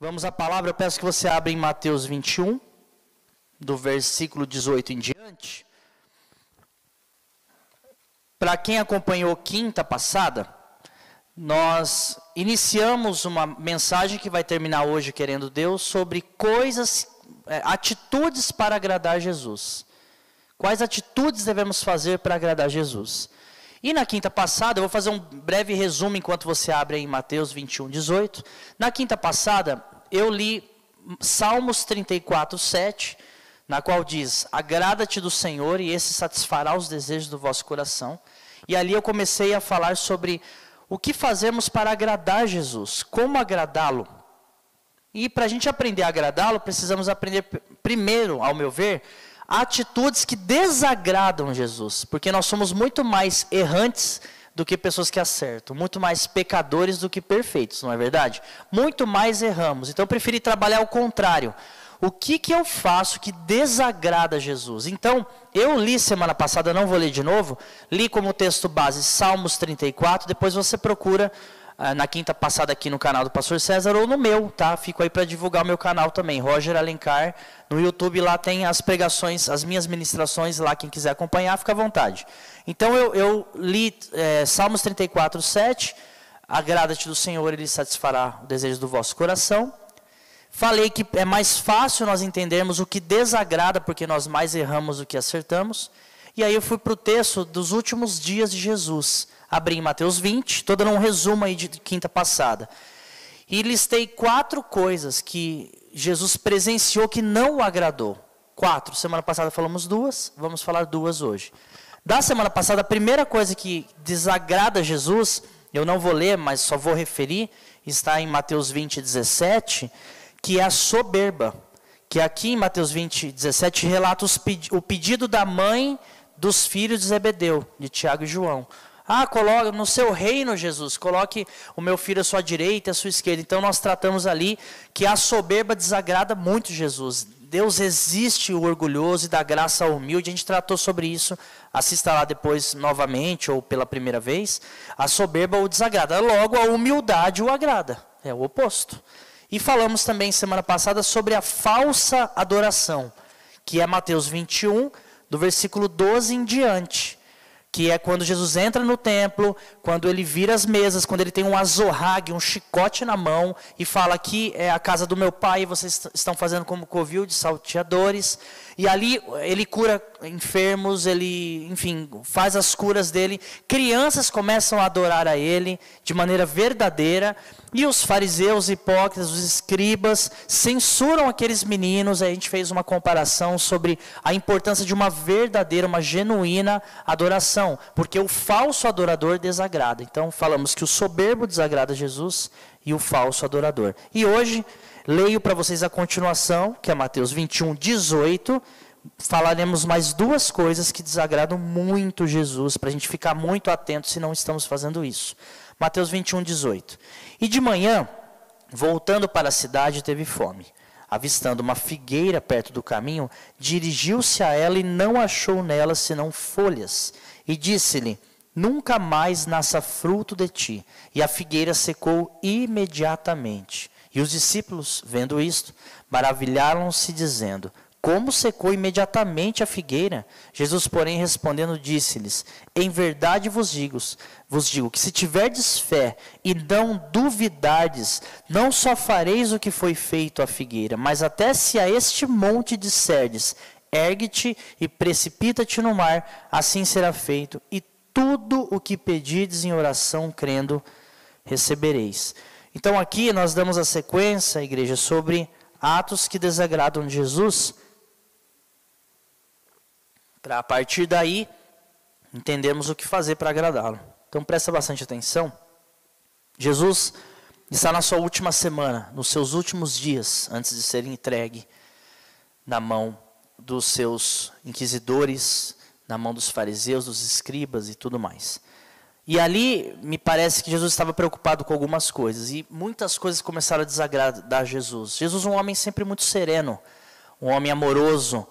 Vamos à palavra, eu peço que você abra em Mateus 21, do versículo 18 em diante. Para quem acompanhou quinta passada, nós iniciamos uma mensagem que vai terminar hoje, querendo Deus, sobre atitudes para agradar Jesus. Quais atitudes devemos fazer para agradar Jesus? E na quinta passada, eu vou fazer um breve resumo enquanto você abre em Mateus 21, 18. Na quinta passada, eu li Salmos 34, 7, na qual diz: agrada-te do Senhor e esse satisfará os desejos do vosso coração. E ali eu comecei a falar sobre o que fazemos para agradar Jesus, como agradá-lo. E para a gente aprender a agradá-lo, precisamos aprender primeiro, ao meu ver, atitudes que desagradam Jesus, porque nós somos muito mais errantes do que pessoas que acertam, muito mais pecadores do que perfeitos, não é verdade? Muito mais erramos, então eu preferi trabalhar o contrário. O que eu faço que desagrada Jesus? Então, eu li semana passada, não vou ler de novo, li como texto base Salmos 34, depois você procura na quinta passada aqui no canal do Pastor César ou no meu, tá? Fico aí para divulgar o meu canal também, Roger Alencar, no YouTube lá tem as pregações, as minhas ministrações lá, quem quiser acompanhar, fica à vontade. Então eu li Salmos 34, 7, agrada-te do Senhor, Ele satisfará o desejo do vosso coração. Falei que é mais fácil nós entendermos o que desagrada, porque nós mais erramos do que acertamos. E aí eu fui para o texto dos últimos dias de Jesus. Abri em Mateus 20, estou dando um resumo aí de quinta passada. E listei 4 coisas que Jesus presenciou que não o agradou. 4, semana passada falamos 2, vamos falar 2 hoje. Da semana passada, a primeira coisa que desagrada Jesus, eu não vou ler, mas só vou referir, está em Mateus 20, 17, que é a soberba. Que aqui em Mateus 20, 17, relata o pedido da mãe dos filhos de Zebedeu, de Tiago e João. Coloque no seu reino, Jesus, coloque o meu filho à sua direita e à sua esquerda. Então nós tratamos ali que a soberba desagrada muito Jesus. Deus resiste o orgulhoso e dá graça ao humilde. A gente tratou sobre isso, assista lá depois novamente ou pela primeira vez. A soberba o desagrada, logo a humildade o agrada, é o oposto. E falamos também semana passada sobre a falsa adoração, que é Mateus 21, do versículo 12 em diante. Que é quando Jesus entra no templo, quando ele vira as mesas, quando ele tem um azorrague, um chicote na mão, e fala: aqui é a casa do meu pai, e vocês estão fazendo como covil de salteadores. E ali ele cura enfermos, ele, enfim, faz as curas dele. Crianças começam a adorar a ele de maneira verdadeira. E os fariseus, hipócritas, os escribas censuram aqueles meninos. Aí a gente fez uma comparação sobre a importância de uma verdadeira, uma genuína adoração. Porque o falso adorador desagrada. Então falamos que o soberbo desagrada Jesus e o falso adorador. E hoje leio para vocês a continuação, que é Mateus 21, 18. Falaremos mais 2 coisas que desagradam muito Jesus, para a gente ficar muito atento se não estamos fazendo isso. Mateus 21, 18. E de manhã, voltando para a cidade, teve fome. Avistando uma figueira perto do caminho, dirigiu-se a ela e não achou nela senão folhas. E disse-lhe: nunca mais nasça fruto de ti. E a figueira secou imediatamente. E os discípulos, vendo isto, maravilharam-se, dizendo: como secou imediatamente a figueira? Jesus, porém, respondendo, disse-lhes: em verdade vos digo que se tiverdes fé e não duvidardes, não só fareis o que foi feito à figueira, mas até se a este monte disserdes: ergue-te e precipita-te no mar, assim será feito, e tudo o que pedirdes em oração, crendo, recebereis. Então aqui nós damos a sequência, igreja, sobre atos que desagradam Jesus, para a partir daí entendermos o que fazer para agradá-lo. Então presta bastante atenção. Jesus está na sua última semana, nos seus últimos dias, antes de ser entregue na mão dos seus inquisidores, na mão dos fariseus, dos escribas e tudo mais. E ali me parece que Jesus estava preocupado com algumas coisas, e muitas coisas começaram a desagradar Jesus. Jesus um homem sempre muito sereno, um homem amoroso,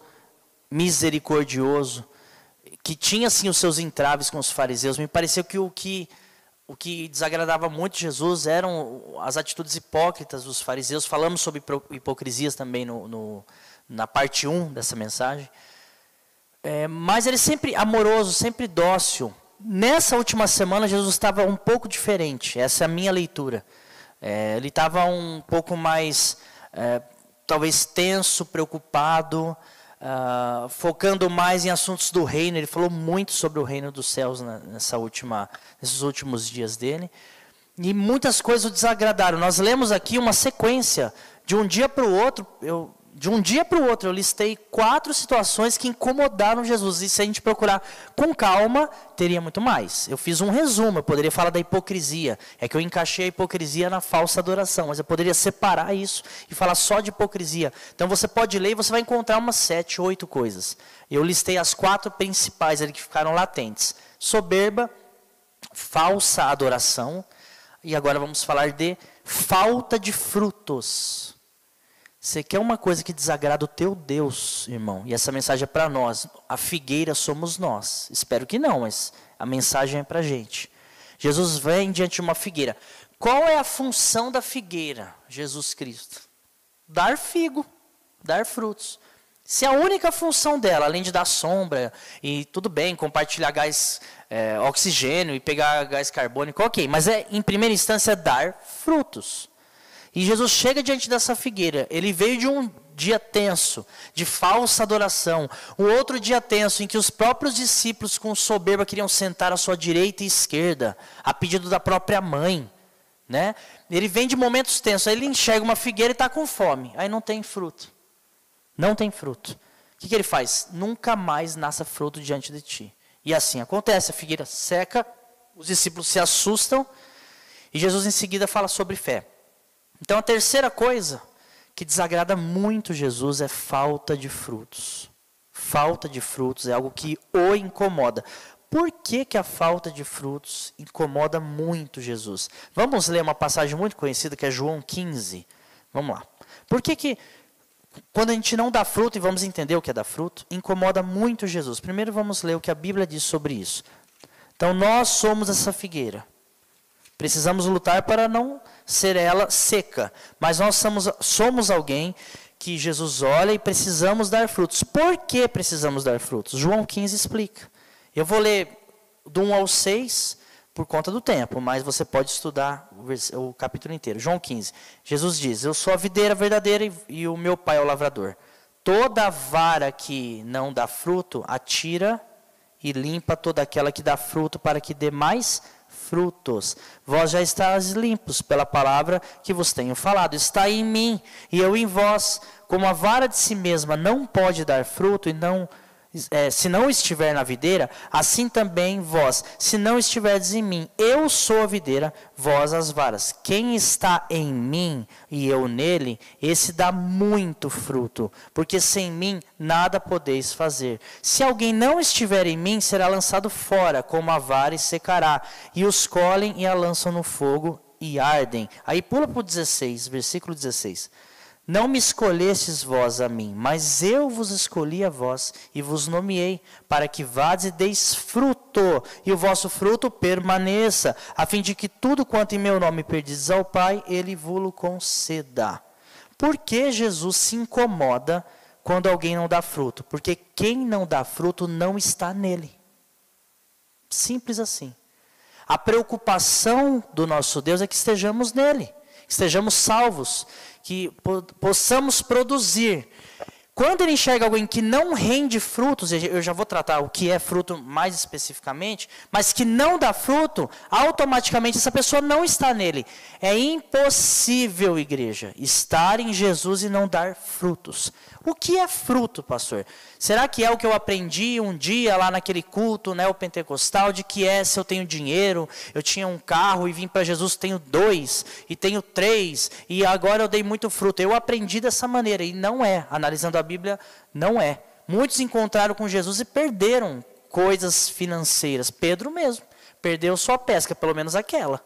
misericordioso, que tinha sim os seus entraves com os fariseus. Me pareceu que o que o que desagradava muito Jesus eram as atitudes hipócritas dos fariseus. Falamos sobre hipocrisias também na parte 1 dessa mensagem. Mas ele sempre amoroso, sempre dócil. Nessa última semana, Jesus estava um pouco diferente. Essa é a minha leitura. Ele estava um pouco mais, talvez, tenso, preocupado, focando mais em assuntos do reino. Ele falou muito sobre o reino dos céus nesses últimos dias dele. E muitas coisas o desagradaram. Nós lemos aqui uma sequência. De um dia para o outro, eu listei 4 situações que incomodaram Jesus. E se a gente procurar com calma, teria muito mais. Eu fiz um resumo, eu poderia falar da hipocrisia. É que eu encaixei a hipocrisia na falsa adoração, mas eu poderia separar isso e falar só de hipocrisia. Então você pode ler e você vai encontrar umas 7, 8 coisas. Eu listei as 4 principais ali que ficaram latentes. Soberba, falsa adoração, e agora vamos falar de falta de frutos. Você quer uma coisa que desagrada o teu Deus, irmão? E essa mensagem é para nós. A figueira somos nós. Espero que não, mas a mensagem é para a gente. Jesus vem diante de uma figueira. Qual é a função da figueira? Jesus Cristo. Dar figo, dar frutos. Se a única função dela, além de dar sombra, e tudo bem, compartilhar gás, oxigênio e pegar gás carbônico, ok. Mas em primeira instância, dar frutos. E Jesus chega diante dessa figueira. Ele veio de um dia tenso, de falsa adoração. Um outro dia tenso, em que os próprios discípulos com soberba queriam sentar à sua direita e esquerda, a pedido da própria mãe. Né? Ele vem de momentos tensos. Aí ele enxerga uma figueira e está com fome. Aí não tem fruto. Não tem fruto. O que ele faz? Nunca mais nasça fruto diante de ti. E assim acontece. A figueira seca, os discípulos se assustam. E Jesus em seguida fala sobre fé. Então a terceira coisa que desagrada muito Jesus é falta de frutos. Falta de frutos é algo que o incomoda. Por que a falta de frutos incomoda muito Jesus? Vamos ler uma passagem muito conhecida que é João 15. Vamos lá. Por que quando a gente não dá fruto, e vamos entender o que é dar fruto, incomoda muito Jesus? Primeiro vamos ler o que a Bíblia diz sobre isso. Então nós somos essa figueira. Precisamos lutar para não ser ela seca. Mas nós somos alguém que Jesus olha e precisamos dar frutos. Por que precisamos dar frutos? João 15 explica. Eu vou ler do 1 ao 6 por conta do tempo, mas você pode estudar o capítulo inteiro. João 15. Jesus diz: eu sou a videira verdadeira e o meu pai é o lavrador. Toda vara que não dá fruto, atira e limpa toda aquela que dá fruto para que dê mais frutos. Vós já estáis limpos pela palavra que vos tenho falado. Está em mim e eu em vós. Como a vara de si mesma não pode dar fruto se não estiver na videira, assim também vós, se não estiverdes em mim. Eu sou a videira, vós as varas. Quem está em mim e eu nele, esse dá muito fruto, porque sem mim nada podeis fazer. Se alguém não estiver em mim, será lançado fora como a vara e secará, e os colhem e a lançam no fogo e ardem. Aí pula para o 16, versículo 16. Não me escolhestes vós a mim, mas eu vos escolhi a vós e vos nomeei, para que vades e deis fruto, e o vosso fruto permaneça, a fim de que tudo quanto em meu nome pedis ao Pai, Ele vos conceda. Por que Jesus se incomoda quando alguém não dá fruto? Porque quem não dá fruto não está nele. Simples assim. A preocupação do nosso Deus é que estejamos nele, que estejamos salvos, que possamos produzir. Quando ele enxerga alguém que não rende frutos, eu já vou tratar o que é fruto mais especificamente, mas que não dá fruto, automaticamente essa pessoa não está nele. É impossível, igreja, estar em Jesus e não dar frutos. O que é fruto, pastor? Será que é o que eu aprendi um dia lá naquele culto neopentecostal, de que se eu tenho dinheiro, eu tinha um carro e vim para Jesus, tenho 2, e tenho 3, e agora eu dei muito fruto. Eu aprendi dessa maneira, e não é. Analisando a Bíblia, não é. Muitos encontraram com Jesus e perderam coisas financeiras. Pedro mesmo, perdeu sua pesca, pelo menos aquela.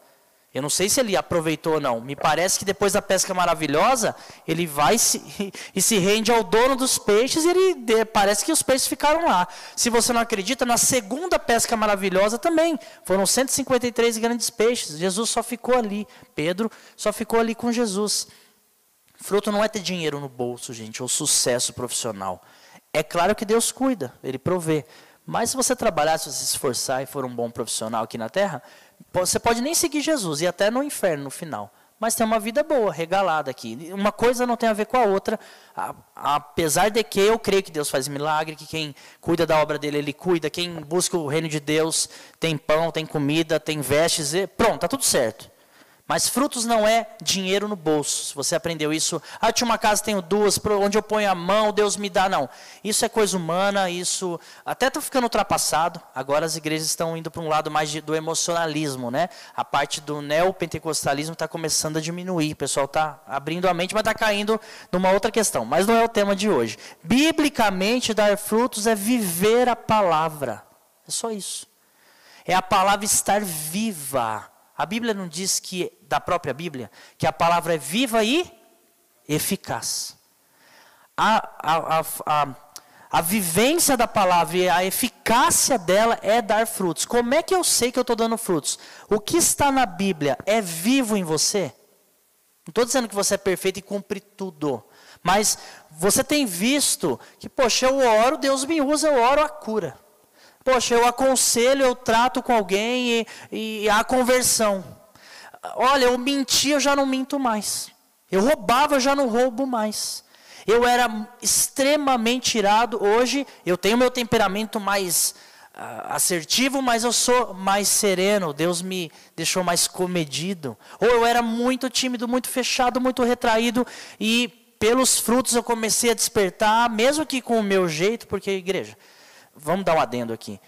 Eu não sei se ele aproveitou ou não. Me parece que depois da pesca maravilhosa, ele vai e se rende ao dono dos peixes e parece que os peixes ficaram lá. Se você não acredita, na segunda pesca maravilhosa também. Foram 153 grandes peixes. Jesus só ficou ali. Pedro só ficou ali com Jesus. Fruto não é ter dinheiro no bolso, gente, ou sucesso profissional. É claro que Deus cuida, Ele provê. Mas se você trabalhar, se você se esforçar e for um bom profissional aqui na terra, você pode nem seguir Jesus e até no inferno no final. Mas tem uma vida boa, regalada aqui. Uma coisa não tem a ver com a outra. Apesar de que eu creio que Deus faz milagre, que quem cuida da obra dele, Ele cuida. Quem busca o reino de Deus tem pão, tem comida, tem vestes. Pronto, está tudo certo. Mas frutos não é dinheiro no bolso. Se você aprendeu isso, tinha uma casa, tenho duas, onde eu ponho a mão, Deus me dá. Não, isso é coisa humana, isso até está ficando ultrapassado. Agora as igrejas estão indo para um lado mais do emocionalismo, né? A parte do neopentecostalismo está começando a diminuir. O pessoal está abrindo a mente, mas está caindo numa outra questão. Mas não é o tema de hoje. Biblicamente, dar frutos é viver a palavra. É só isso. É a palavra estar viva. A Bíblia não diz que, da própria Bíblia, que a palavra é viva e eficaz. A vivência da palavra e a eficácia dela é dar frutos. Como é que eu sei que eu estou dando frutos? O que está na Bíblia é vivo em você? Não estou dizendo que você é perfeito e cumpre tudo. Mas você tem visto que, poxa, eu oro, Deus me usa, eu oro a cura. Poxa, eu aconselho, eu trato com alguém e há conversão. Olha, eu menti, eu já não minto mais. Eu roubava, eu já não roubo mais. Eu era extremamente irado. Hoje, eu tenho meu temperamento mais assertivo, mas eu sou mais sereno. Deus me deixou mais comedido. Ou eu era muito tímido, muito fechado, muito retraído. E pelos frutos eu comecei a despertar, mesmo que com o meu jeito, porque, igreja... Vamos dar um adendo aqui.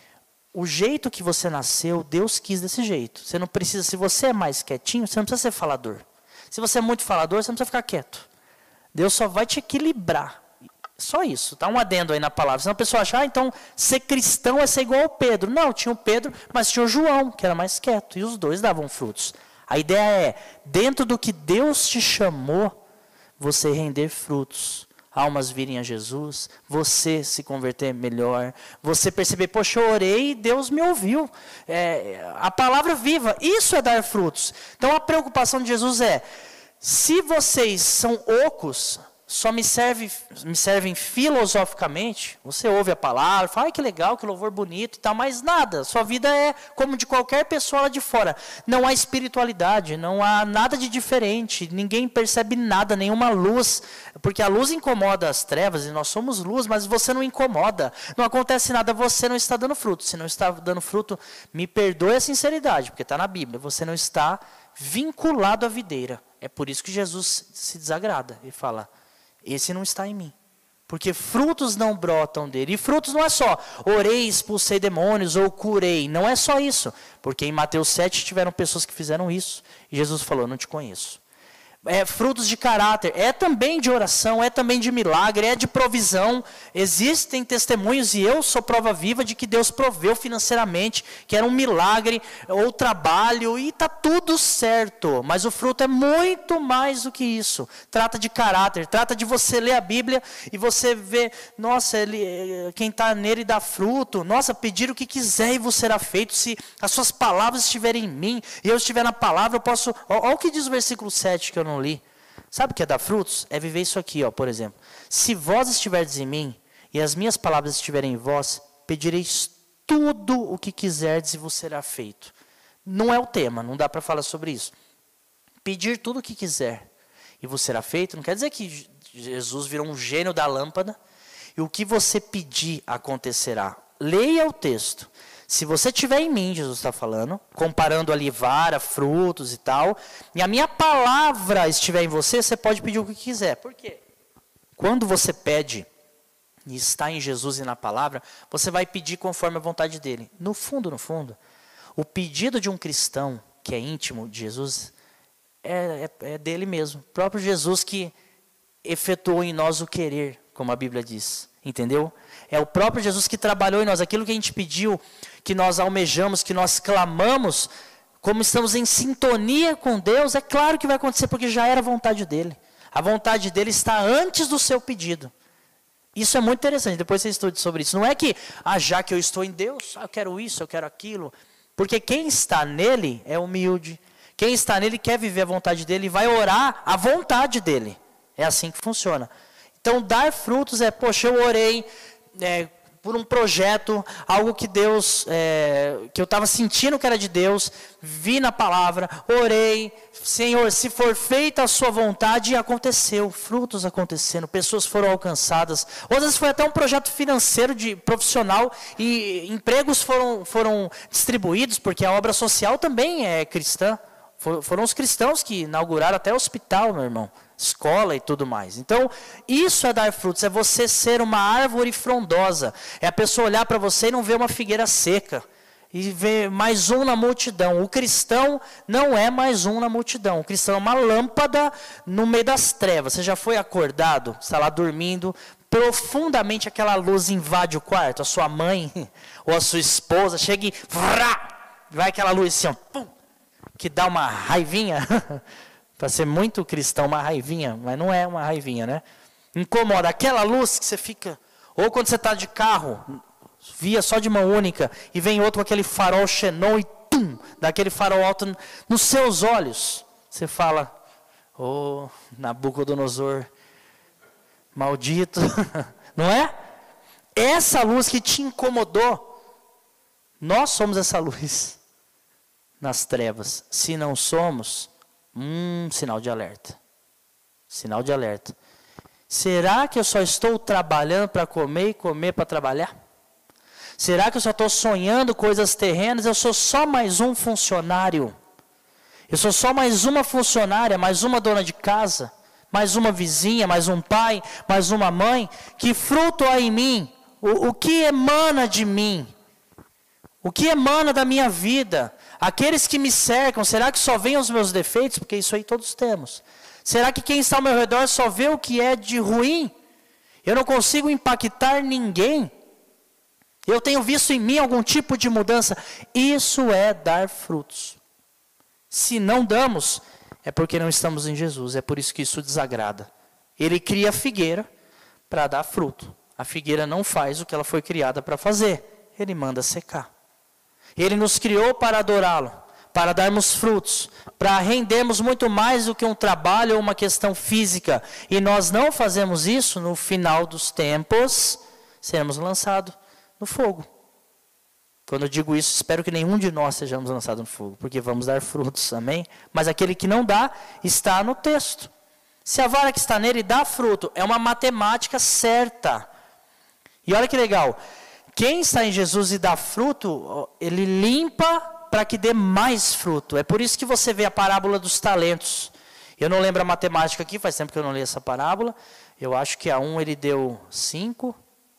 O jeito que você nasceu, Deus quis desse jeito. Você não precisa, se você é mais quietinho, você não precisa ser falador. Se você é muito falador, você não precisa ficar quieto. Deus só vai te equilibrar. Só isso, tá um adendo aí na palavra. Senão a pessoa acha, então ser cristão é ser igual ao Pedro. Não, tinha o Pedro, mas tinha o João, que era mais quieto. E os dois davam frutos. A ideia é, dentro do que Deus te chamou, você render frutos. Almas virem a Jesus, você se converter melhor, você perceber, poxa, eu orei e Deus me ouviu. A palavra viva, isso é dar frutos. Então a preocupação de Jesus é, se vocês são ocos, só me servem filosoficamente, você ouve a palavra, fala, ai que legal, que louvor bonito e tal, mas nada, sua vida é como de qualquer pessoa lá de fora. Não há espiritualidade, não há nada de diferente, ninguém percebe nada, nenhuma luz, porque a luz incomoda as trevas e nós somos luz, mas você não incomoda, não acontece nada, você não está dando fruto. Se não está dando fruto, me perdoe a sinceridade, porque está na Bíblia, você não está vinculado à videira. É por isso que Jesus se desagrada e fala, esse não está em mim. Porque frutos não brotam dele. E frutos não é só, orei, expulsei demônios ou curei. Não é só isso. Porque em Mateus 7 tiveram pessoas que fizeram isso. E Jesus falou, não te conheço. Frutos de caráter, é também de oração, é também de milagre, é de provisão. Existem testemunhos, e eu sou prova viva de que Deus proveu financeiramente, que era um milagre, ou trabalho, e está tudo certo. Mas o fruto é muito mais do que isso. Trata de caráter, trata de você ler a Bíblia e você ver, nossa, quem está nele dá fruto. Nossa, pedir o que quiser e vos será feito. Se as suas palavras estiverem em mim, e eu estiver na palavra, eu posso... Olha o que diz o versículo 7 que eu não li. Sabe o que é dar frutos? É viver isso aqui, por exemplo. Se vós estiverdes em mim, e as minhas palavras estiverem em vós, pedireis tudo o que quiserdes e vos será feito. Não é o tema, não dá para falar sobre isso. Pedir tudo o que quiser e vos será feito, não quer dizer que Jesus virou um gênio da lâmpada, e o que você pedir acontecerá. Leia o texto. Se você estiver em mim, Jesus está falando, comparando ali vara, frutos e tal, e a minha palavra estiver em você, você pode pedir o que quiser. Por quê? Quando você pede e está em Jesus e na palavra, você vai pedir conforme a vontade dele. No fundo, o pedido de um cristão que é íntimo de Jesus é dele mesmo. O próprio Jesus que efetuou em nós o querer, como a Bíblia diz. Entendeu? É o próprio Jesus que trabalhou em nós. Aquilo que a gente pediu, que nós almejamos, que nós clamamos, como estamos em sintonia com Deus, é claro que vai acontecer, porque já era a vontade dele. A vontade dele está antes do seu pedido. Isso é muito interessante, depois você estude sobre isso. Não é que, já que eu estou em Deus, eu quero isso, eu quero aquilo. Porque quem está nele é humilde. Quem está nele quer viver a vontade dele e vai orar a vontade dele. É assim que funciona. Então, dar frutos poxa, eu orei por um projeto, algo que Deus, que eu estava sentindo que era de Deus, vi na palavra, orei, Senhor, se for feita a sua vontade, e aconteceu, frutos acontecendo, pessoas foram alcançadas, outras foi até um projeto financeiro, profissional, e empregos foram distribuídos, porque a obra social também é cristã, foram os cristãos que inauguraram até hospital, meu irmão, escola e tudo mais. Então, isso é dar frutos, é você ser uma árvore frondosa, é a pessoa olhar para você e não ver uma figueira seca, e ver mais um na multidão. O cristão não é mais um na multidão, o cristão é uma lâmpada no meio das trevas. Você já foi acordado, está lá dormindo, profundamente aquela luz invade o quarto, a sua mãe ou a sua esposa chega e vai aquela luz assim, ó, pum, que dá uma raivinha. Para ser muito cristão, uma raivinha, mas não é uma raivinha, né? Incomoda, aquela luz que você fica, ou quando você está de carro, via só de mão única, e vem outro com aquele farol xenon, e tum, dá aquele farol alto nos seus olhos. Você fala, Nabucodonosor, maldito, não é? Essa luz que te incomodou, nós somos essa luz nas trevas. Se não somos, sinal de alerta. Sinal de alerta. Será que eu só estou trabalhando para comer e comer para trabalhar? Será que eu só estou sonhando coisas terrenas? Eu sou só mais um funcionário. Eu sou só mais uma funcionária, mais uma dona de casa, mais uma vizinha, mais um pai, mais uma mãe. Que fruto há em mim? O que emana de mim? O que emana da minha vida? Aqueles que me cercam, será que só veem os meus defeitos? Porque isso aí todos temos. Será que quem está ao meu redor só vê o que é de ruim? Eu não consigo impactar ninguém? Eu tenho visto em mim algum tipo de mudança? Isso é dar frutos. Se não damos, é porque não estamos em Jesus. É por isso que isso desagrada. Ele cria a figueira para dar fruto. A figueira não faz o que ela foi criada para fazer. Ele manda secar. Ele nos criou para adorá-lo, para darmos frutos, para rendermos muito mais do que um trabalho ou uma questão física. E nós não fazemos isso, no final dos tempos, seremos lançados no fogo. Quando eu digo isso, espero que nenhum de nós sejamos lançados no fogo, porque vamos dar frutos, amém? Mas aquele que não dá, está no texto. Se a vara que está nele dá fruto, é uma matemática certa. E olha que legal. Quem está em Jesus e dá fruto, ele limpa para que dê mais fruto. É por isso que você vê a parábola dos talentos. Eu não lembro a matemática aqui, faz tempo que eu não leio essa parábola. Eu acho que a um ele deu 5,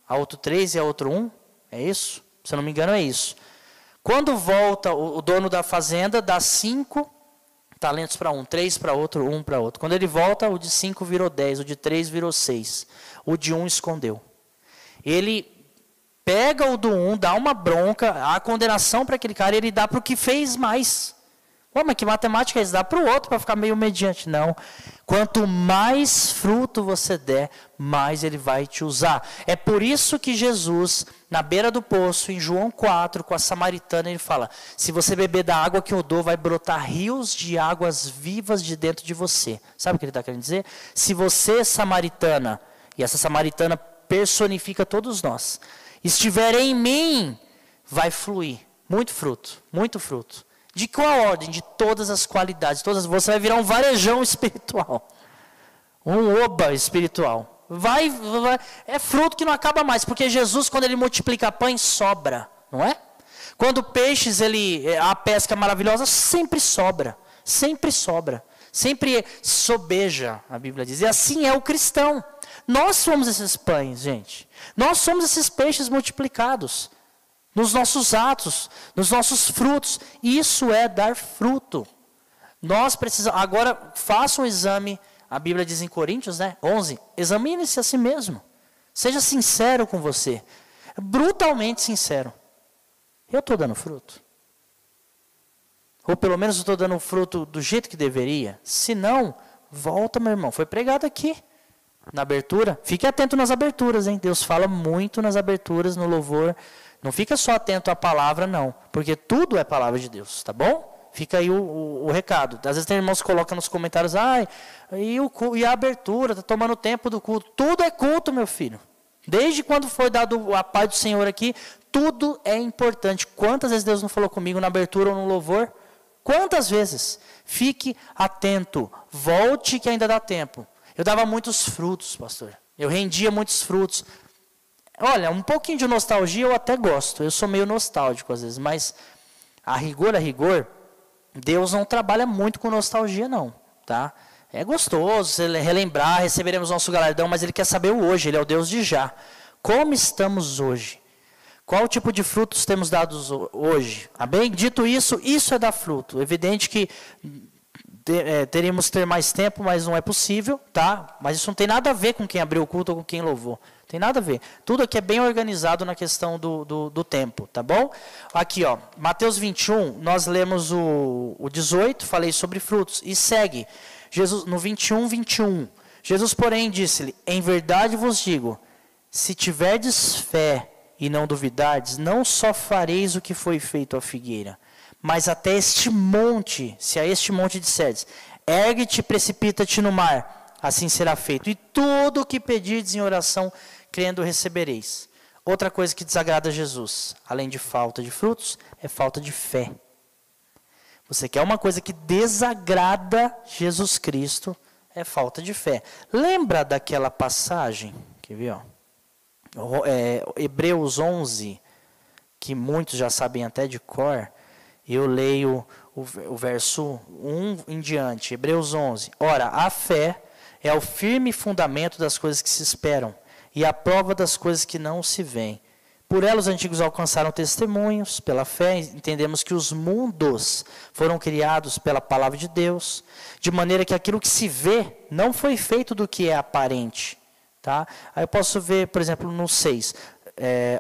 a outro 3 e a outro 1. É isso? Se eu não me engano é isso. Quando volta, o dono da fazenda dá 5 talentos para um, 3 para outro, 1 para outro. Quando ele volta, o de 5 virou 10, o de 3 virou 6. O de 1 escondeu. Ele pega o do 1, dá uma bronca, a condenação para aquele cara, e ele dá para o que fez mais. Mas que matemática é isso? Dá para o outro para ficar meio mediante. Não. Quanto mais fruto você der, mais ele vai te usar. É por isso que Jesus, na beira do poço, em João 4, com a samaritana, ele fala, se você beber da água que eu dou, vai brotar rios de águas vivas de dentro de você. Sabe o que ele está querendo dizer? Se você, samaritana, e essa samaritana personifica todos nós, estiver em mim, vai fluir muito fruto, muito fruto. De qual ordem? De todas as qualidades, você vai virar um varejão espiritual, um oba espiritual. É fruto que não acaba mais, porque Jesus, quando ele multiplica pães, sobra, não é? Quando peixes, a pesca maravilhosa, sempre sobra, sempre sobeja, a Bíblia diz. E assim é o cristão. Nós somos esses pães, gente. Nós somos esses peixes multiplicados. Nos nossos atos, nos nossos frutos. Isso é dar fruto. Nós precisamos... Agora, faça um exame. A Bíblia diz em Coríntios, 11. Examine-se a si mesmo. Seja sincero com você. Brutalmente sincero. Eu estou dando fruto? Ou pelo menos eu estou dando fruto do jeito que deveria? Se não, volta, meu irmão. Foi pregado aqui, na abertura. Fique atento nas aberturas, hein? Deus fala muito nas aberturas, no louvor. Não fica só atento à palavra, não. Porque tudo é palavra de Deus, tá bom? Fica aí o recado. Às vezes tem irmãos que colocam nos comentários, e a abertura, está tomando tempo do culto. Tudo é culto, meu filho. Desde quando foi dado a paz do Senhor aqui, tudo é importante. Quantas vezes Deus não falou comigo na abertura ou no louvor? Quantas vezes? Fique atento. Volte que ainda dá tempo. Eu dava muitos frutos, pastor. Eu rendia muitos frutos. Olha, um pouquinho de nostalgia eu até gosto. Eu sou meio nostálgico às vezes, mas a rigor, Deus não trabalha muito com nostalgia, não, tá? É gostoso relembrar, receberemos nosso galardão, mas Ele quer saber o hoje, Ele é o Deus de já. Como estamos hoje? Qual tipo de frutos temos dados hoje? Amém? Dito isso, isso é dar fruto. Evidente que teríamos que ter mais tempo, mas não é possível, tá? Mas isso não tem nada a ver com quem abriu o culto ou com quem louvou. Tem nada a ver. Tudo aqui é bem organizado na questão do tempo, tá bom? Aqui, ó, Mateus 21, nós lemos o 18, falei sobre frutos, e segue. Jesus, no 21. Jesus, porém, disse-lhe, em verdade vos digo, se tiverdes fé e não duvidardes, não só fareis o que foi feito à figueira, mas até este monte, se a este monte disserdes, ergue-te e precipita-te no mar, assim será feito. E tudo o que pedirdes em oração, crendo, recebereis. Outra coisa que desagrada a Jesus, além de falta de frutos, é falta de fé. Você quer uma coisa que desagrada Jesus Cristo, é falta de fé. Lembra daquela passagem, quer ver, ó? Hebreus 11, que muitos já sabem até de cor, eu leio o verso 1 em diante, Hebreus 11. Ora, a fé é o firme fundamento das coisas que se esperam, e a prova das coisas que não se veem. Por ela os antigos alcançaram testemunhos, pela fé entendemos que os mundos foram criados pela palavra de Deus, de maneira que aquilo que se vê não foi feito do que é aparente. Tá? Aí eu posso ver, por exemplo, no 6.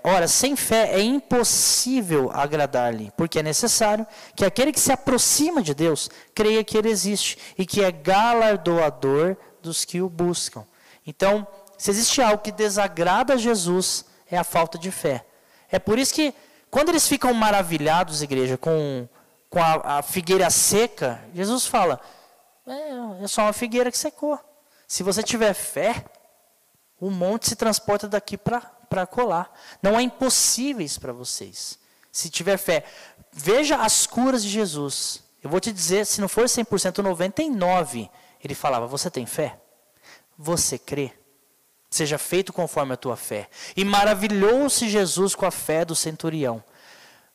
Ora, sem fé é impossível agradar-lhe, porque é necessário que aquele que se aproxima de Deus creia que Ele existe e que é galardoador dos que o buscam. Então, se existe algo que desagrada a Jesus, é a falta de fé. É por isso que, quando eles ficam maravilhados, igreja, com a figueira seca, Jesus fala, é só uma figueira que secou. Se você tiver fé, o monte se transporta daqui para colar. Não há impossíveis para vocês. Se tiver fé. Veja as curas de Jesus. Eu vou te dizer, se não for 100%, 99%, ele falava, você tem fé? Você crê? Seja feito conforme a tua fé. E maravilhou-se Jesus com a fé do centurião.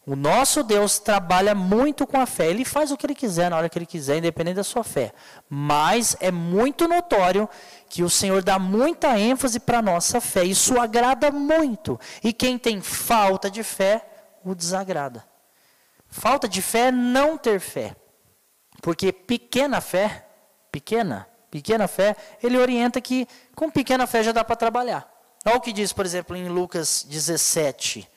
O nosso Deus trabalha muito com a fé. Ele faz o que Ele quiser, na hora que Ele quiser, independente da sua fé. Mas é muito notório que o Senhor dá muita ênfase para a nossa fé. Isso agrada muito. E quem tem falta de fé, o desagrada. Falta de fé é não ter fé. Porque pequena fé, ele orienta que com pequena fé já dá para trabalhar. Olha o que diz, por exemplo, em Lucas 17.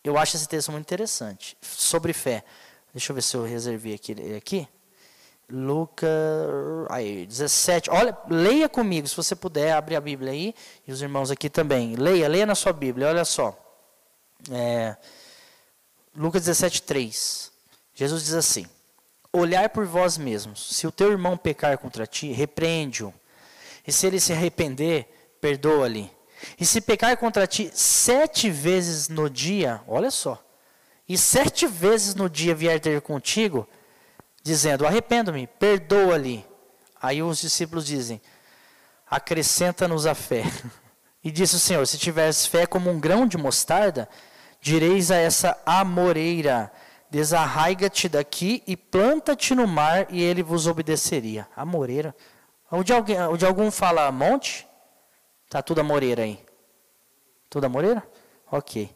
Eu acho esse texto muito interessante. Sobre fé. Deixa eu ver se eu reservei aqui. Lucas 17. Olha, leia comigo, se você puder, abre a Bíblia aí. E os irmãos aqui também. Leia na sua Bíblia, olha só. Lucas 17, 3. Jesus diz assim. Olhar por vós mesmos. Se o teu irmão pecar contra ti, repreende-o. E se ele se arrepender, perdoa-lhe. E se pecar contra ti 7 vezes no dia, olha só. E 7 vezes no dia vier ter contigo, dizendo, arrependo-me, perdoa-lhe. Aí os discípulos dizem, acrescenta-nos a fé. E disse o Senhor, se tiveres fé como um grão de mostarda, direis a essa amoreira, desarraiga-te daqui e planta-te no mar, e ele vos obedeceria. Amoreira. O de algum fala monte? Está tudo amoreira aí. Tudo amoreira? Ok.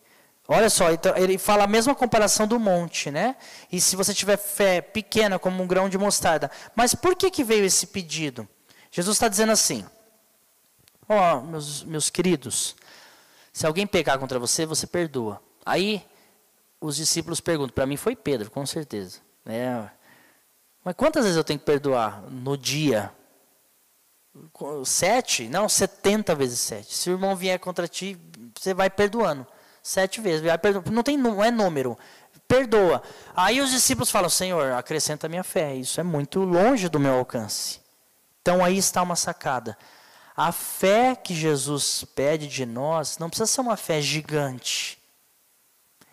Olha só, então, ele fala a mesma comparação do monte, né? E se você tiver fé pequena como um grão de mostarda. Mas por que veio esse pedido? Jesus está dizendo assim, meus queridos, se alguém pecar contra você, você perdoa. Aí os discípulos perguntam, para mim foi Pedro, com certeza. Mas quantas vezes eu tenho que perdoar no dia? 7? Não, 70 vezes 7. Se o irmão vier contra ti, você vai perdoando. 7 vezes. Vai perdoando. Não é número. Perdoa. Aí os discípulos falam, Senhor, acrescenta a minha fé. Isso é muito longe do meu alcance. Então aí está uma sacada. A fé que Jesus pede de nós não precisa ser uma fé gigante,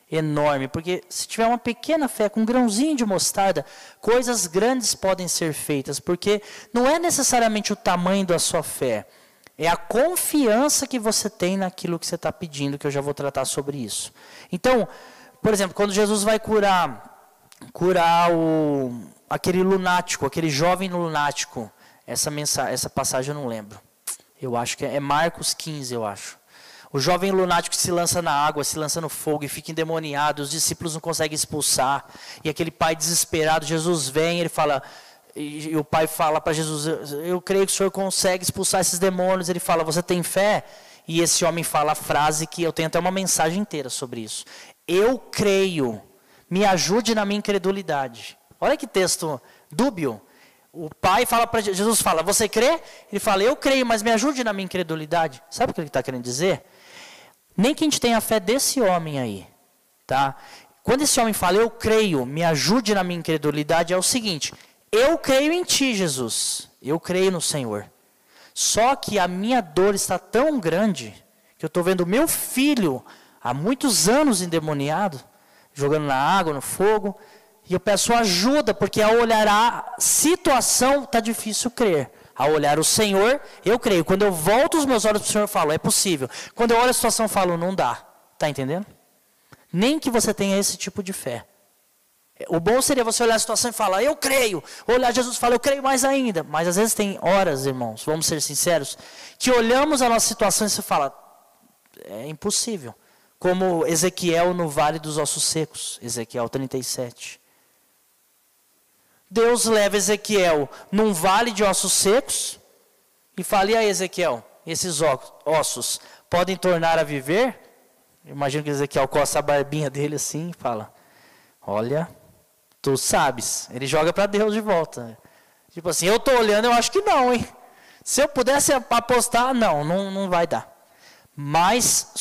enorme, porque se tiver uma pequena fé, com um grãozinho de mostarda, coisas grandes podem ser feitas, porque não é necessariamente o tamanho da sua fé, é a confiança que você tem naquilo que você está pedindo, que eu já vou tratar sobre isso. Então, por exemplo, quando Jesus vai curar aquele lunático, aquele jovem lunático, essa passagem eu não lembro, eu acho que é Marcos 15, eu acho. O jovem lunático se lança na água, se lança no fogo e fica endemoniado. Os discípulos não conseguem expulsar. E aquele pai desesperado, Jesus vem, ele fala, e o pai fala para Jesus, eu creio que o Senhor consegue expulsar esses demônios. Ele fala, você tem fé? E esse homem fala a frase que eu tenho até uma mensagem inteira sobre isso. Eu creio, me ajude na minha incredulidade. Olha que texto dúbio. O pai fala para Jesus, fala, você crê? Ele fala, eu creio, mas me ajude na minha incredulidade. Sabe o que ele está querendo dizer? Nem que a gente tenha a fé desse homem aí, tá? Quando esse homem fala, eu creio, me ajude na minha incredulidade, é o seguinte, eu creio em ti, Jesus, eu creio no Senhor. Só que a minha dor está tão grande, que eu estou vendo meu filho, há muitos anos endemoniado, jogando na água, no fogo, e eu peço ajuda, porque ao olhar a situação, está difícil crer. Ao olhar o Senhor, eu creio. Quando eu volto os meus olhos para o Senhor, eu falo, é possível. Quando eu olho a situação, eu falo, não dá. Está entendendo? Nem que você tenha esse tipo de fé. O bom seria você olhar a situação e falar, eu creio. Olhar Jesus e falar, eu creio mais ainda. Mas às vezes tem horas, irmãos, vamos ser sinceros, que olhamos a nossa situação e você fala, é impossível. Como Ezequiel no Vale dos Ossos Secos, Ezequiel 37. Deus leva Ezequiel num vale de ossos secos e fala, e aí Ezequiel, esses ossos podem tornar a viver? Imagino que Ezequiel coça a barbinha dele assim e fala, olha, tu sabes. Ele joga para Deus de volta. Tipo assim, eu estou olhando, eu acho que não, hein? Se eu pudesse apostar, não vai dar. Mas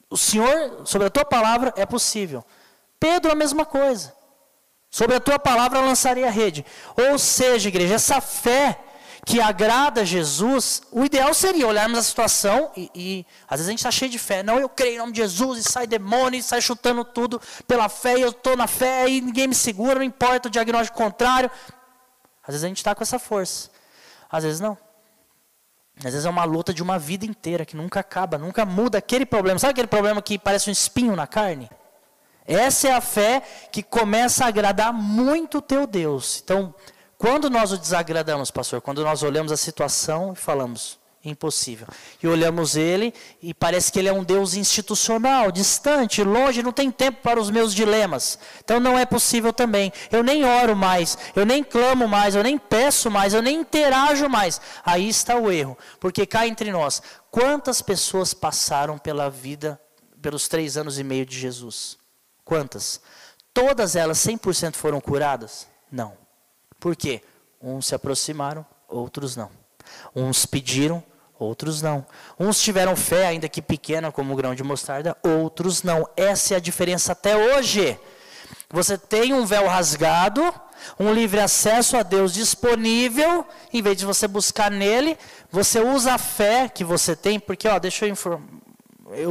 o Senhor, sobre a tua palavra, é possível. Pedro, a mesma coisa. Sobre a tua palavra eu lançarei a rede. Ou seja, igreja, essa fé que agrada a Jesus, o ideal seria olharmos a situação e às vezes a gente está cheio de fé. Não, eu creio em nome de Jesus e sai demônio, e sai chutando tudo pela fé, e eu estou na fé e ninguém me segura, não importa o diagnóstico contrário. Às vezes a gente está com essa força, às vezes não. Às vezes é uma luta de uma vida inteira que nunca acaba, nunca muda aquele problema. Sabe aquele problema que parece um espinho na carne? Essa é a fé que começa a agradar muito o teu Deus. Então, quando nós o desagradamos, pastor? Quando nós olhamos a situação e falamos, impossível. E olhamos ele e parece que ele é um Deus institucional, distante, longe, não tem tempo para os meus dilemas. Então não é possível também. Eu nem oro mais, eu nem clamo mais, eu nem peço mais, eu nem interajo mais. Aí está o erro. Porque cá entre nós, quantas pessoas passaram pela vida, pelos 3 anos e meio de Jesus? Quantas? Todas elas 100% foram curadas? Não. Por quê? Uns se aproximaram, outros não. Uns pediram, outros não. Uns tiveram fé, ainda que pequena, como o grão de mostarda, outros não. Essa é a diferença até hoje. Você tem um véu rasgado, um livre acesso a Deus disponível, em vez de você buscar nele, você usa a fé que você tem, porque, deixa eu informar.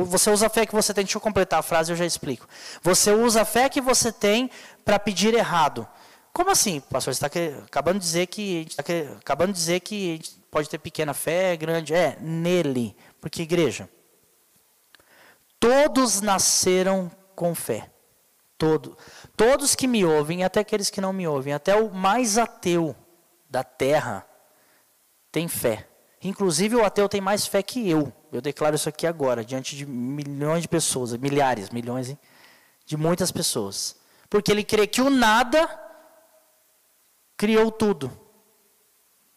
Você usa a fé que você tem, deixa eu completar a frase, eu já explico. Você usa a fé que você tem para pedir errado. Como assim, pastor? Você está acabando de dizer que a gente pode ter pequena fé, grande. É, nele. Porque, igreja, todos nasceram com fé. Todos que me ouvem, até aqueles que não me ouvem, até o mais ateu da terra, tem fé. Inclusive o ateu tem mais fé que eu. Eu declaro isso aqui agora, diante de milhões de pessoas, milhões, hein? De muitas pessoas. Porque ele crê que o nada criou tudo.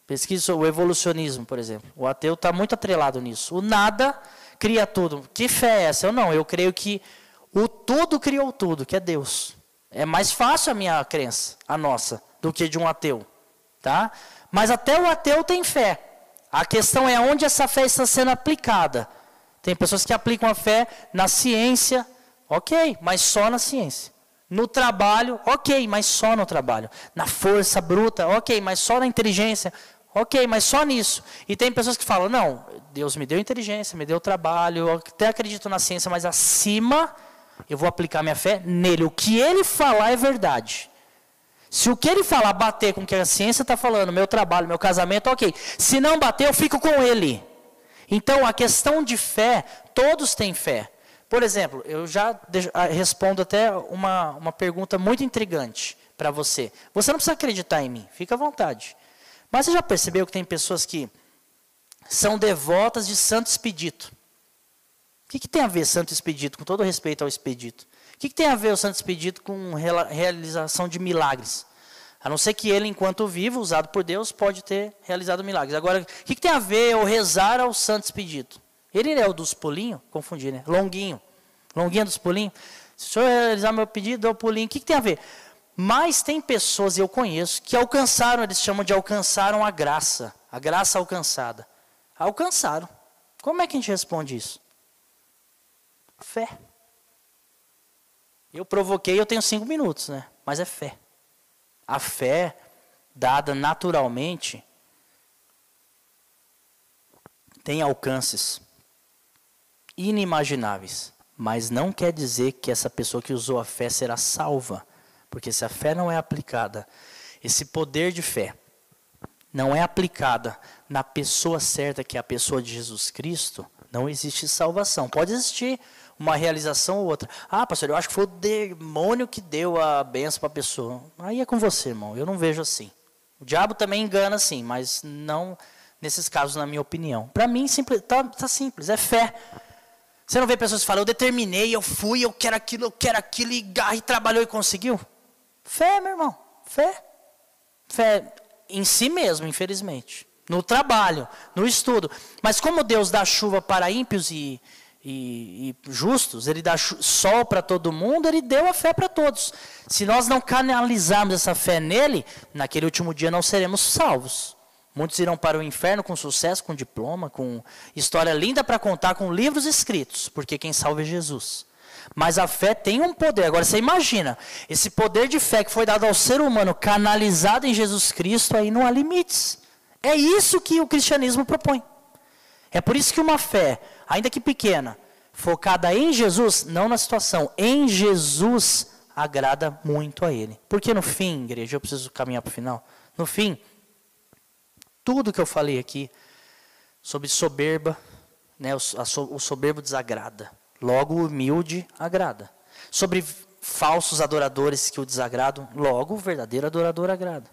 Pesquisa o evolucionismo, por exemplo. O ateu está muito atrelado nisso. O nada cria tudo. Que fé é essa? Eu creio que o tudo criou tudo, que é Deus. É mais fácil a minha crença, a nossa, do que de um ateu. Tá? Mas até o ateu tem fé. A questão é onde essa fé está sendo aplicada. Tem pessoas que aplicam a fé na ciência, ok, mas só na ciência. No trabalho, ok, mas só no trabalho. Na força bruta, ok, mas só na inteligência, ok, mas só nisso. E tem pessoas que falam, não, Deus me deu inteligência, me deu trabalho, eu até acredito na ciência, mas acima eu vou aplicar minha fé nele. O que ele falar é verdade. Se o que ele falar bater com o que a ciência está falando, meu trabalho, meu casamento, ok. Se não bater, eu fico com ele. Então, a questão de fé, todos têm fé. Por exemplo, eu já respondo até uma pergunta muito intrigante para você. Você não precisa acreditar em mim, fica à vontade. Mas você já percebeu que tem pessoas que são devotas de Santo Expedito? O que tem a ver Santo Expedito, com todo respeito ao Expedito? O que tem a ver o Santo Expedito com realização de milagres? A não ser que ele, enquanto vivo, usado por Deus, pode ter realizado milagres. Agora, o que tem a ver eu rezar ao Santo Expedito? Ele é o dos pulinhos? Confundi, né? Longuinho. Longuinho dos pulinhos. Se o senhor realizar meu pedido, dá o pulinho. O que tem a ver? Mas tem pessoas, eu conheço, que alcançaram, eles chamam de alcançaram a graça alcançada. Alcançaram. Como é que a gente responde isso? Fé. Eu provoquei, eu tenho 5 minutos, né? Mas é fé. A fé, dada naturalmente, tem alcances inimagináveis. Mas não quer dizer que essa pessoa que usou a fé será salva. Porque se a fé não é aplicada, esse poder de fé não é aplicada na pessoa certa, que é a pessoa de Jesus Cristo, não existe salvação. Pode existir uma realização ou outra. Ah, pastor, eu acho que foi o demônio que deu a benção para a pessoa. Aí é com você, irmão. Eu não vejo assim. O diabo também engana assim, mas não nesses casos, na minha opinião. Para mim, tá simples, é fé. Você não vê pessoas que falam, eu determinei, eu fui, eu quero aquilo, e trabalhou e conseguiu? Fé, meu irmão, fé. Fé em si mesmo, infelizmente. No trabalho, no estudo. Mas como Deus dá chuva para ímpios e justos, Ele dá sol para todo mundo, Ele deu a fé para todos. Se nós não canalizarmos essa fé nele, naquele último dia não seremos salvos. Muitos irão para o inferno com sucesso, com diploma, com história linda para contar, com livros escritos, porque quem salva é Jesus. Mas a fé tem um poder. Agora você imagina, esse poder de fé que foi dado ao ser humano, canalizado em Jesus Cristo, aí não há limites. É isso que o cristianismo propõe. É por isso que uma fé, ainda que pequena, focada em Jesus, não na situação, em Jesus, agrada muito a Ele. Porque no fim, igreja, eu preciso caminhar para o final, no fim, tudo que eu falei aqui sobre soberba, né, o soberbo desagrada. Logo, o humilde agrada. Sobre falsos adoradores que o desagradam, logo, o verdadeiro adorador agrada.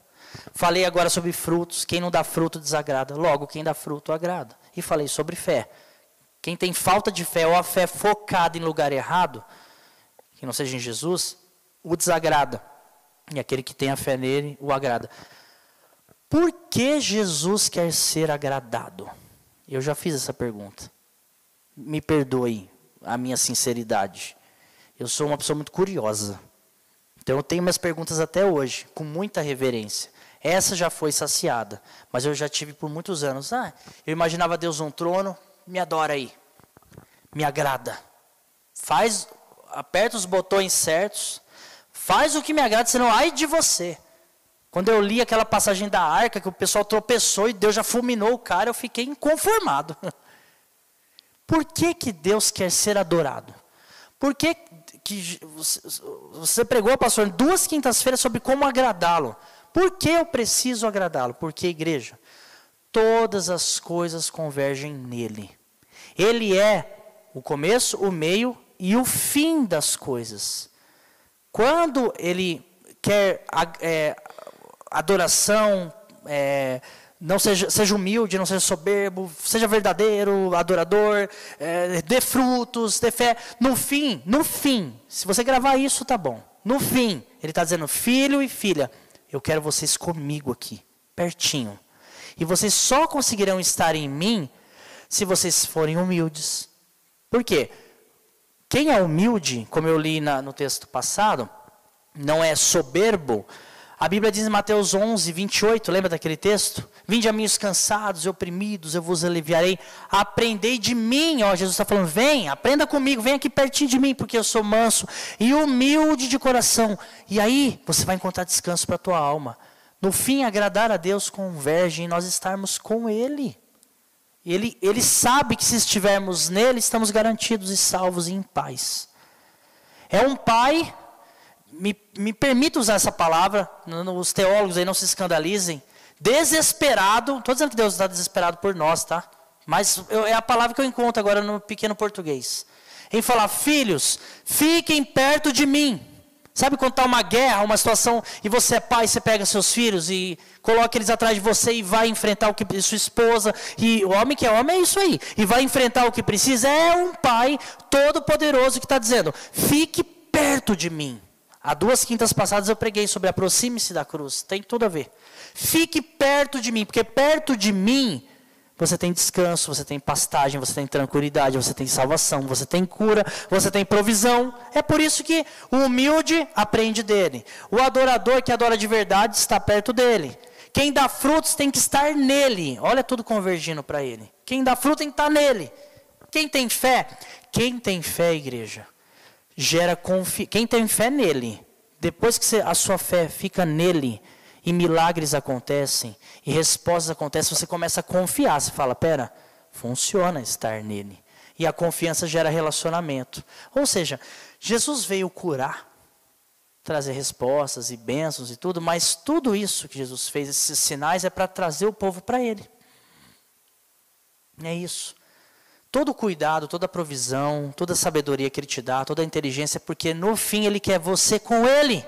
Falei agora sobre frutos. Quem não dá fruto desagrada. Logo, quem dá fruto agrada. E falei sobre fé. Quem tem falta de fé ou a fé focada em lugar errado, que não seja em Jesus, o desagrada. E aquele que tem a fé nele, o agrada. Por que Jesus quer ser agradado? Eu já fiz essa pergunta. Me perdoe a minha sinceridade. Eu sou uma pessoa muito curiosa. Então eu tenho minhas perguntas até hoje, com muita reverência. Essa já foi saciada, mas eu já tive por muitos anos. Eu imaginava Deus num trono, me adora aí. Me agrada. Aperta os botões certos, faz o que me agrada, senão ai de você. Quando eu li aquela passagem da arca, que o pessoal tropeçou e Deus já fulminou o cara, eu fiquei inconformado. Por que Deus quer ser adorado? Por que você pregou, pastor, 2 quintas-feiras sobre como agradá-lo? Por que eu preciso agradá-lo? Porque, igreja, todas as coisas convergem nele. Ele é o começo, o meio e o fim das coisas. Quando ele quer adoração, não seja humilde, não seja soberbo, seja verdadeiro, adorador, dê frutos, dê fé. No fim, se você gravar isso, tá bom. No fim, ele está dizendo, filho e filha, eu quero vocês comigo aqui, pertinho. E vocês só conseguirão estar em mim se vocês forem humildes. Por quê? Quem é humilde, como eu li no texto passado, não é soberbo, a Bíblia diz em Mateus 11, 28, lembra daquele texto? Vinde a mim os cansados e oprimidos, eu vos aliviarei. Aprendei de mim, ó, Jesus está falando, vem, aprenda comigo, vem aqui pertinho de mim, porque eu sou manso e humilde de coração. E aí, você vai encontrar descanso para a tua alma. No fim, agradar a Deus converge em nós estarmos com Ele. Ele sabe que se estivermos nele, estamos garantidos e salvos e em paz. É um pai... Me permita usar essa palavra, os teólogos aí não se escandalizem, desesperado, estou dizendo que Deus está desesperado por nós, tá? Mas é a palavra que eu encontro agora no pequeno português. Em falar, filhos, fiquem perto de mim. Sabe quando está uma guerra, uma situação, e você é pai, você pega seus filhos e coloca eles atrás de você e vai enfrentar o que sua esposa, e o homem que é homem é isso aí, e vai enfrentar o que precisa, é um pai todo poderoso que está dizendo, fique perto de mim. Há 2 quintas passadas eu preguei sobre aproxime-se da cruz. Tem tudo a ver. Fique perto de mim, porque perto de mim você tem descanso, você tem pastagem, você tem tranquilidade, você tem salvação, você tem cura, você tem provisão. É por isso que o humilde aprende dele. O adorador que adora de verdade está perto dele. Quem dá frutos tem que estar nele. Olha tudo convergindo para ele. Quem dá fruto tem que estar nele. Quem tem fé? Quem tem fé, igreja? Gera confiança. Quem tem fé nele, depois que a sua fé fica nele, e milagres acontecem, e respostas acontecem, você começa a confiar, você fala, pera, funciona estar nele, e a confiança gera relacionamento, ou seja, Jesus veio curar, trazer respostas e bênçãos e tudo, mas tudo isso que Jesus fez, esses sinais, é para trazer o povo para ele, é isso. Todo cuidado, toda provisão, toda sabedoria que Ele te dá, toda inteligência, porque no fim Ele quer você com Ele.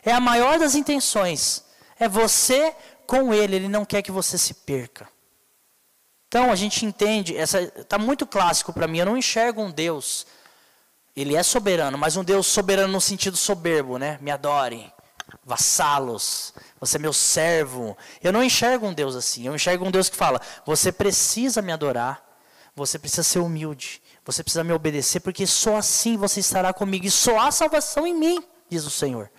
É a maior das intenções. É você com Ele. Ele não quer que você se perca. Então a gente entende, está muito clássico para mim. Eu não enxergo um Deus, Ele é soberano, mas um Deus soberano no sentido soberbo, né? Me adorem, vassalos, você é meu servo. Eu não enxergo um Deus assim. Eu enxergo um Deus que fala, você precisa me adorar. Você precisa ser humilde, você precisa me obedecer, porque só assim você estará comigo, e só há salvação em mim, diz o Senhor.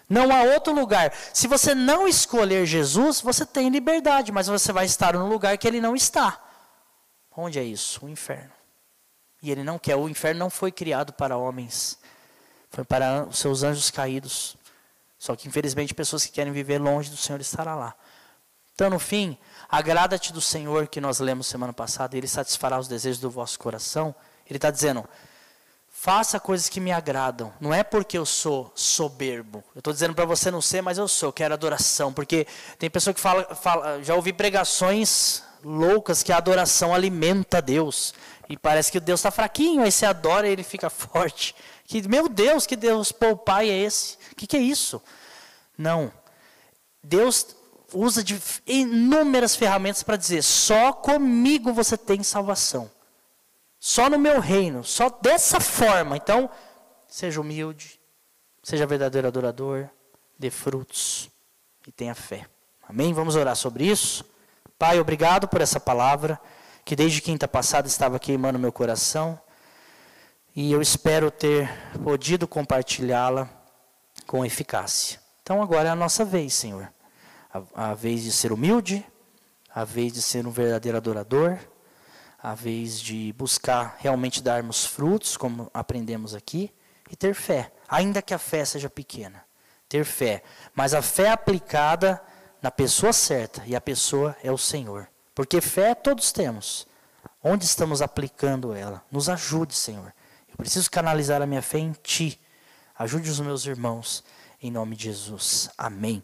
Não há outro lugar. Se você não escolher Jesus, você tem liberdade, mas você vai estar no lugar que Ele não está. Onde é isso? O inferno. E Ele não quer, o inferno não foi criado para homens, foi para os seus anjos caídos. Só que infelizmente pessoas que querem viver longe do Senhor estará lá. Então no fim, agrada-te do Senhor, que nós lemos semana passada, e Ele satisfará os desejos do vosso coração. Ele está dizendo, faça coisas que me agradam. Não é porque eu sou soberbo. Eu estou dizendo para você não ser, mas eu sou. Eu quero adoração. Porque tem pessoa que fala, já ouvi pregações loucas que a adoração alimenta Deus. E parece que Deus está fraquinho, aí você adora e Ele fica forte. Meu Deus, que Deus poupai é esse? O que é isso? Não. Deus usa de inúmeras ferramentas para dizer, só comigo você tem salvação. Só no meu reino, só dessa forma. Então, seja humilde, seja verdadeiro adorador, dê frutos e tenha fé. Amém? Vamos orar sobre isso? Pai, obrigado por essa palavra, que desde quinta passada estava queimando meu coração. E eu espero ter podido compartilhá-la com eficácia. Então agora é a nossa vez, Senhor. A vez de ser humilde, a vez de ser um verdadeiro adorador, a vez de buscar realmente darmos frutos, como aprendemos aqui, e ter fé, ainda que a fé seja pequena. Ter fé, mas a fé aplicada na pessoa certa, e a pessoa é o Senhor. Porque fé todos temos. Onde estamos aplicando ela? Nos ajude, Senhor. Eu preciso canalizar a minha fé em Ti. Ajude os meus irmãos, em nome de Jesus. Amém.